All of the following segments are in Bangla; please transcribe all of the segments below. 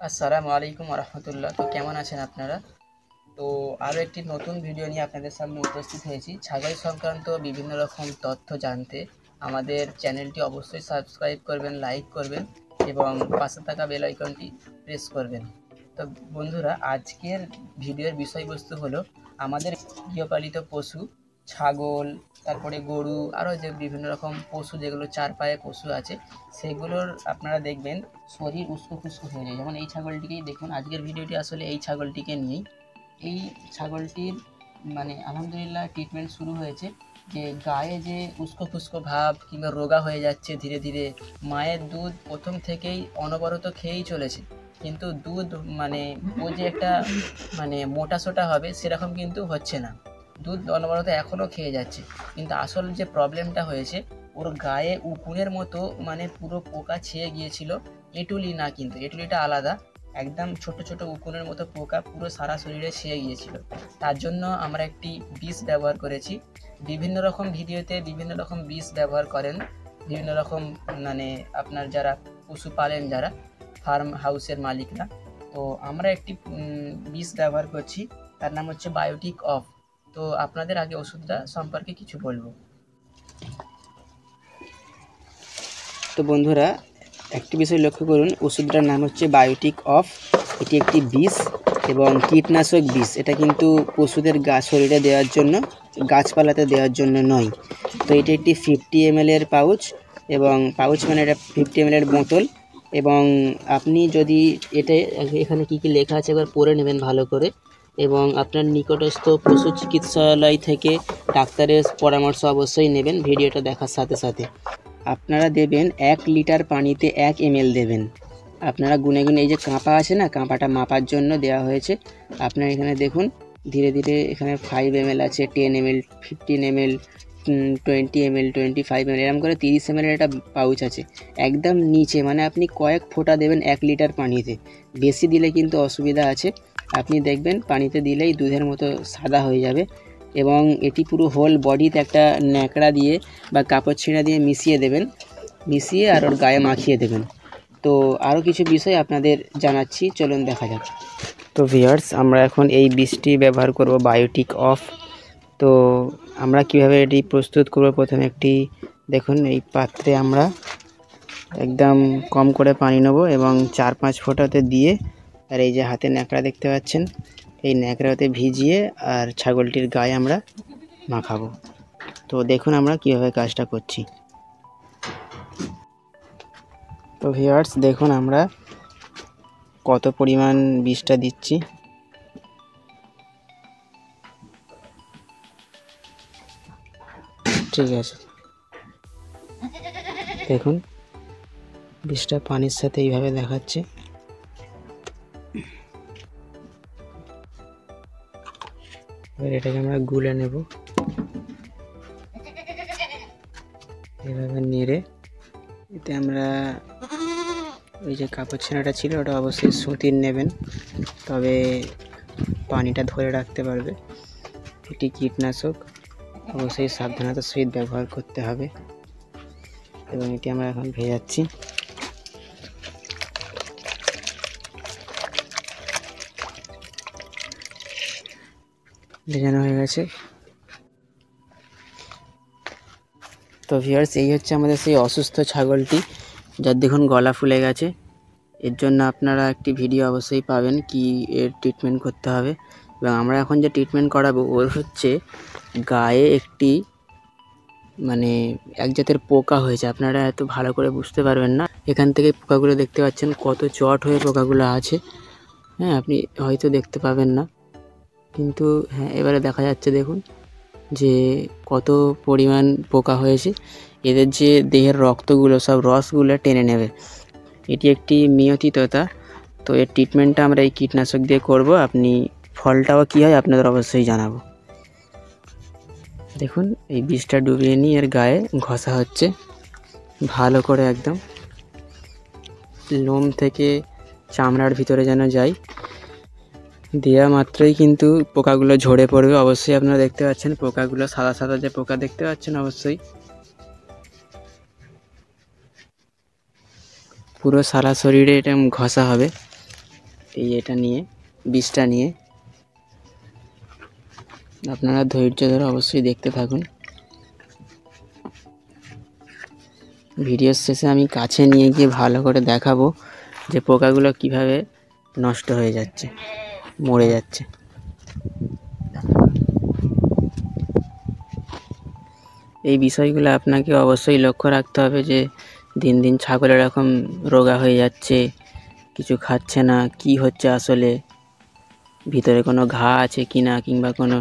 আসসালামু আলাইকুম রহমতুল্লাহ। তো কেমন আছেন আপনারা? তো আরও একটি নতুন ভিডিও নিয়ে আপনাদের সামনে উপস্থিত হয়েছি। ছাগল সংক্রান্ত বিভিন্ন রকম তথ্য জানতে আমাদের চ্যানেলটি অবশ্যই সাবস্ক্রাইব করবেন, লাইক করবেন এবং পাশে থাকা বেল আইকনটি প্রেস করবেন। তো বন্ধুরা, আজকের ভিডিওর বিষয়বস্তু হলো আমাদের গৃহপালিত পশু ছাগল, তারপরে গরু, আরও যে বিভিন্ন রকম পশু যেগুলো চার পায়ে পশু আছে সেগুলোর আপনারা দেখবেন শরীর উস্কো খুস্কো হয়ে যায়। যেমন এই ছাগলটিকেই দেখুন, আজকের ভিডিওটি আসলে এই ছাগলটিকে নিয়েই। এই ছাগলটির আলহামদুলিল্লাহ ট্রিটমেন্ট শুরু হয়েছে, যে গায়ে যে উস্কো খুস্কো ভাব কিংবা রোগা হয়ে যাচ্ছে ধীরে ধীরে। মায়ের দুধ প্রথম থেকেই অনবরত খেয়েই চলেছে, কিন্তু দুধ ও যে একটা মোটা সোটা হবে সেরকম কিন্তু হচ্ছে না। দুধ অনবরত এখনও খেয়ে যাচ্ছে, কিন্তু আসল যে প্রবলেমটা হয়েছে, ওর গায়ে উকুনের মতো পুরো পোকা ছেয়ে গিয়েছিল। এঁটুলি না, কিন্তু এঁটুলিটা আলাদা। একদম ছোট ছোট উকুনের মতো পোকা পুরো সারা শরীরে ছেয়ে গিয়েছিল। তার জন্য আমরা একটি বিষ ব্যবহার করেছি। বিভিন্ন রকম ভিডিওতে বিভিন্ন রকম বিষ ব্যবহার করেন বিভিন্ন রকম আপনার যারা পশু পালেন, যারা ফার্ম হাউসের মালিকরা। তো আমরা একটি বিষ ব্যবহার করছি, তার নাম হচ্ছে বায়োটিক অফ। তো আপনাদের আগে ওষুধটা সম্পর্কে কিছু বলবো। তো বন্ধুরা, একটি বিষয় লক্ষ্য করুন, ওষুধটার নাম হচ্ছে বায়োটিক অফ। এটি একটি বিষ এবং কীটনাশক বিষ। এটা কিন্তু পশুদের শরীরে দেওয়ার জন্য, গাছপালাতে দেওয়ার জন্য নয়। তো এটি একটি 50 ml এর পাউচ, এবং পাউচ এটা 50 ml এর বোতল। এবং আপনি যদি এখানে কি কি লেখা আছে একবার পড়ে নেবেন ভালো করে, এবং আপনার নিকটস্থ পশু চিকিৎসালয় থেকে ডাক্তারের পরামর্শ অবশ্যই নেবেন ভিডিওটা দেখার সাথে সাথে। আপনারা দেবেন 1 লিটার পানিতে 1 ml দেবেন। আপনারা গুনে গুনে, এই যে কাঁপা আছে না, কাঁপাটা মাপার জন্য দেওয়া হয়েছে। আপনারা এখানে দেখুন, ধীরে ধীরে এখানে 5 ml আছে, 10 ml, 15 ml, 20 ml, 25 ml, এরকম করে 30 ml একটা পাউচ আছে। একদম নিচে আপনি কয়েক ফোঁটা দেবেন 1 লিটার পানিতে। বেশি দিলে কিন্তু অসুবিধা আছে। আপনি দেখবেন পানিতে দিলেই দুধের মতো সাদা হয়ে যাবে। এবং এটি পুরো হোল বডিতে একটা ন্যাকড়া দিয়ে বা কাপড় ছেঁড়া দিয়ে মিশিয়ে দেবেন, মিশিয়ে আর ওর গায়ে মাখিয়ে দেবেন। তো আরও কিছু বিষয় আপনাদের জানাচ্ছি, চলুন দেখা যাক। তো ভিউয়ার্স, আমরা এখন এই বিষটি ব্যবহার করব, বায়োটিক অফ। তো আমরা কিভাবে এটি প্রস্তুত করব, প্রথমে একটি দেখুন, এই পাত্রে আমরা একদম কম করে পানি নেব এবং 4-5 ফোঁটাতে দিয়ে, আর এই যে হাতে ন্যাকড়া দেখতে পাচ্ছেন, এই ন্যাকড়াতে ভিজিয়ে আর ছাগলটির গায়ে আমরা মাখাবো। তো দেখুন আমরা কিভাবে কাজটা করছি। তো ভিউয়ার্স দেখুন আমরা কত পরিমাণ বিষটা দিচ্ছি। ঠিক আছে, দেখুন বিষটা পানির সাথে এইভাবে দেখাচ্ছে। এবার এটাকে আমরা গুলে নেব, এভাবে নেড়ে। এতে আমরা ওই যে কাপড় ছেঁড়াটা ছিল ওটা অবশ্যই সুতির নেবেন, তবে পানিটা ধরে রাখতে পারবে। এটি কীটনাশক, অবশ্যই সাবধানতার সহিত ব্যবহার করতে হবে। এবং এটি আমরা এখন ভেজাচ্ছি। ভেজানো হয়ে গেছে। তো ভিউয়ার্স, এই হচ্ছে আমাদের সেই অসুস্থ ছাগলটি, যার দেখুন গলা ফুলে গেছে। এর জন্য আপনারা একটি ভিডিও অবশ্যই পাবেন কি এর ট্রিটমেন্ট করতে হবে। এবং আমরা এখন যে ট্রিটমেন্ট করাবো, ওর হচ্ছে গায়ে একটি এক জাতের পোকা হয়েছে। আপনারা এত ভালো করে বুঝতে পারবেন না, এখান থেকে পোকাগুলো দেখতে পাচ্ছেন কত চট হয়ে পোকাগুলো আছে। হ্যাঁ, আপনি হয়তো দেখতে পাবেন না, কিন্তু হ্যাঁ এবারে দেখা যাচ্ছে। দেখুন যে কত পরিমাণ পোকা হয়েছে। এদের যে দেহের রক্তগুলো, সব রসগুলো টেনে নেবে। এটি একটি নিয়তিততা। তো এর ট্রিটমেন্টটা আমরা এই কীটনাশক দিয়ে করব। আপনি ফলটাও কী হয় আপনাদের অবশ্যই জানাবো। দেখুন এই বিষটা ডুবিয়ে নিয়ে এর গায়ে ঘষা হচ্ছে ভালো করে, একদম লোম থেকে চামড়ার ভিতরে যেন যায়। দেওয়া মাত্রই কিন্তু পোকাগুলো ঝরে পড়বে। অবশ্যই আপনারা দেখতে পাচ্ছেন পোকাগুলো, সাদা সাদা যে পোকা দেখতে পাচ্ছেন, অবশ্যই পুরো সারা শরীরে এটা ঘষা হবে। এই এটা নিয়ে বিষটা নিয়ে আপনারা ধৈর্য ধরে অবশ্যই দেখতে থাকুন। ভিডিওর শেষে আমি কাছে নিয়ে গিয়ে ভালো করে দেখাবো যে পোকাগুলো কিভাবে নষ্ট হয়ে যাচ্ছে, মরে যাচ্ছে। এই বিষয়গুলো আপনাকে অবশ্যই লক্ষ্য রাখতে হবে যে দিন দিন ছাগল এরকম রোগা হয়ে যাচ্ছে, কিছু খাচ্ছে না, কি হচ্ছে আসলে, ভিতরে কোনো ঘা আছে কি না, কিংবা কোনো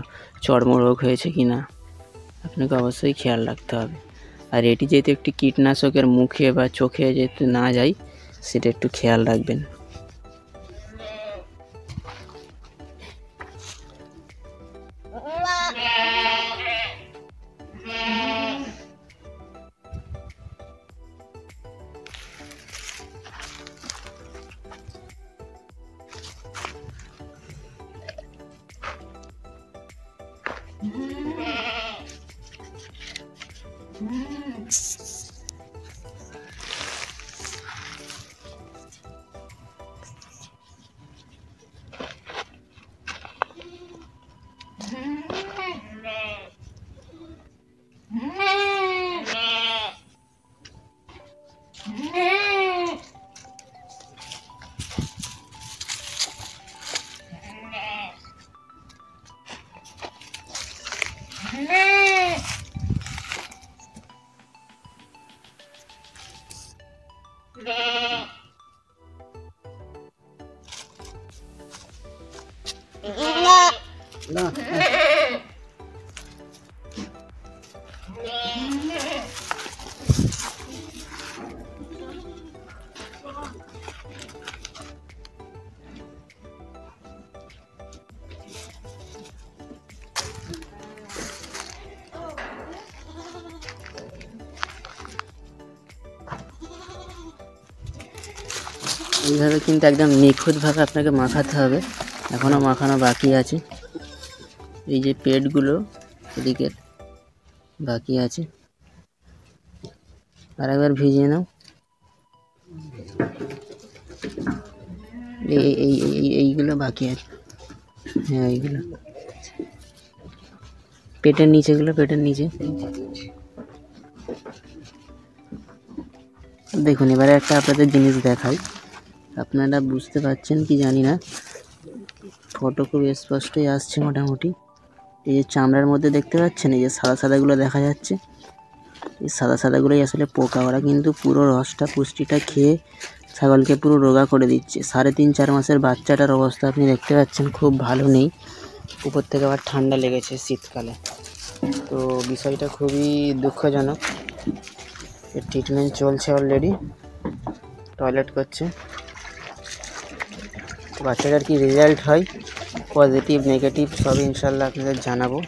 চর্মরোগ হয়েছে কি না, আপনাকে অবশ্যই খেয়াল রাখতে হবে। আর এটি যেহেতু একটি কীটনাশকের মুখে বা চোখে যেহেতু না যায়, সেটা একটু খেয়াল রাখবেন। এইভাবে কিন্তু একদম নিখুঁতভাবে আপনাকে মাখাতে হবে, এখনও মাখানো বাকি আছে। এই যে পেটগুলো এদিকের বাকি আছে, আর একবার ভিজিয়ে নাও। এইগুলো বাকি আছে, হ্যাঁ এইগুলো পেটের নিচেগুলো, পেটের নিচে দেখুন। এবারে একটা আপনাদের জিনিস দেখাই, আপনারা বুঝতে পারছেন কি জানি না, ফটো খুব স্পষ্টই আসছে মোটামুটি। এই যে চামড়ার মধ্যে দেখতে পাচ্ছেন, এই যে সাদা সাদাগুলো দেখা যাচ্ছে, এই সাদা সাদাগুলোই আসলে পোকা। ওরা কিন্তু পুরো রসটা, পুষ্টিটা খেয়ে ছাগলকে পুরো রোগা করে দিচ্ছে। 3.5-4 মাসের বাচ্চাটার অবস্থা আপনি দেখতে পাচ্ছেন, খুব ভালো নেই। উপর থেকে আবার ঠান্ডা লেগেছে শীতকালে, তো বিষয়টা খুবই দুঃখজনক। এর ট্রিটমেন্ট চলছে অলরেডি, টয়লেট করছে। বাচ্চাটার কি রেজাল্ট হয়, পজিটিভ নেগেটিভ সব ইনশাল্লাহ আপনাদের জানাবো।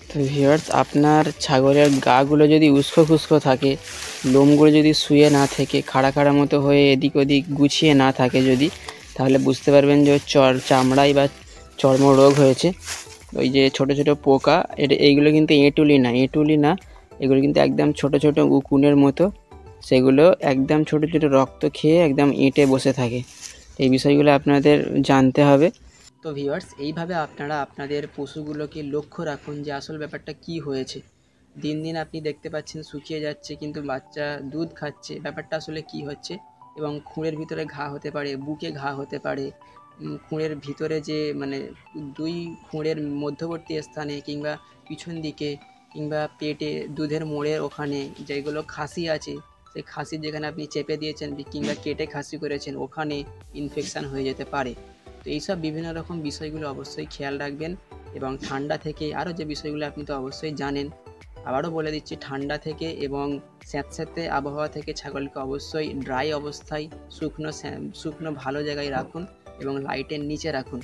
তো ভিউয়ার্স, আপনার ছাগলের গাগুলো যদি উস্কো খুস্কো থাকে, লোমগুলো যদি শুয়ে না থেকে খাড়া খাড়া মতো হয়ে এদিক ওদিক গুছিয়ে না থাকে যদি, তাহলে বুঝতে পারবেন যে চামড়ায় বা চর্মরোগ হয়েছে। ওই যে ছোট ছোট পোকা, এইগুলো কিন্তু এঁটুলি না, এগুলো কিন্তু একদম ছোট ছোট উকুনের মতো, সেগুলো একদম ছোট ছোট রক্ত খেয়ে একদম এঁটে বসে থাকে। এই বিষয়গুলো আপনাদের জানতে হবে। তো ভিউয়ার্স, এইভাবে আপনারা আপনাদের পশুগুলোকে লক্ষ্য রাখুন যে আসল ব্যাপারটা কি হয়েছে। দিন দিন আপনি দেখতে পাচ্ছেন শুকিয়ে যাচ্ছে, কিন্তু বাচ্চা দুধ খাচ্ছে, ব্যাপারটা আসলে কি হচ্ছে। এবং খুঁড়ের ভিতরে ঘা হতে পারে, বুকে ঘা হতে পারে, খুঁড়ের ভিতরে যে মানে 2 খুঁড়ের মধ্যবর্তী স্থানে, কিংবা পিছন দিকে, কিংবা পেটে দুধের মোড়ের ওখানে যেগুলো খাসি আছে, সেই খাসির যেখানে আপনি চেপে দিয়েছেন কিংবা কেটে খাসি করেছেন, ওখানে ইনফেকশান হয়ে যেতে পারে। তো এইসব বিভিন্ন রকম বিষয়গুলো অবশ্যই খেয়াল রাখবেন। এবং ঠান্ডা থেকে আরও যে বিষয়গুলো আপনি তো অবশ্যই জানেন, আবারও বলে দিচ্ছি, ঠান্ডা থেকে এবং স্যাঁতস্যাঁতে আবহাওয়া থেকে ছাগলকে অবশ্যই ড্রাই অবস্থায় শুকনো ভালো জায়গায় রাখুন এবং লাইটের নিচে রাখুন।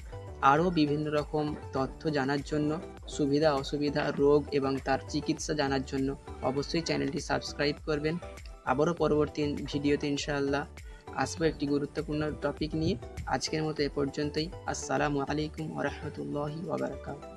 আরও বিভিন্ন রকম তথ্য জানার জন্য, সুবিধা অসুবিধা, রোগ এবং তার চিকিৎসা জানার জন্য অবশ্যই চ্যানেলটি সাবস্ক্রাইব করবেন। আবারও পরবর্তী ভিডিওতে ইনশাআল্লাহ আসবো একটি গুরুত্বপূর্ণ টপিক নিয়ে। আজকের মতো এ পর্যন্তই। আসসালামু আলাইকুম ওয়া রাহমাতুল্লাহি ওয়া বারাকাতুহু।